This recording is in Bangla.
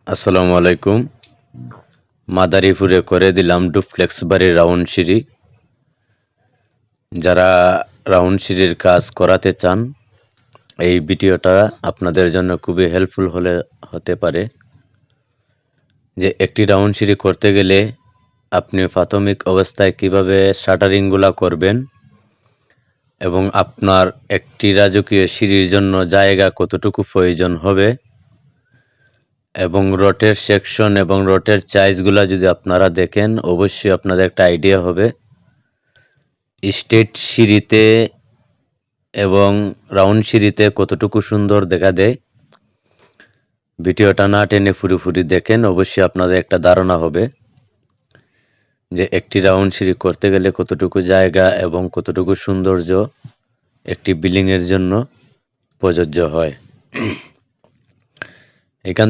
আসসালামু আলাইকুম। মাদারীপুরে করে দিলাম ডুপ্লেক্স বাড়ির রাউন্ড সিঁড়ি। যারা রাউন্ড সিঁড়ির কাজ করাতে চান, এই ভিডিওটা আপনাদের জন্য খুবই হেল্পফুল হতে পারে। যে একটি রাউন্ড সিঁড়ি করতে গেলে আপনি প্রাথমিক অবস্থায় কিভাবে শাটারিংগুলা করবেন এবং আপনার একটি রাজকীয় সিঁড়ির জন্য জায়গা কতটুকু প্রয়োজন হবে এবং রটের সেকশন এবং রটের সাইজগুলা যদি আপনারা দেখেন, অবশ্যই আপনাদের একটা আইডিয়া হবে স্ট্রেট সিঁড়িতে এবং রাউন্ড সিঁড়িতে কতটুকু সুন্দর দেখা দেয়। ভিডিওটা না টেনে পুরোপুরি দেখেন, অবশ্যই আপনাদের একটা ধারণা হবে যে একটি রাউন্ড সিঁড়ি করতে গেলে কতটুকু জায়গা এবং কতটুকু সৌন্দর্য একটি বিল্ডিংয়ের জন্য প্রযোজ্য হয়। এখান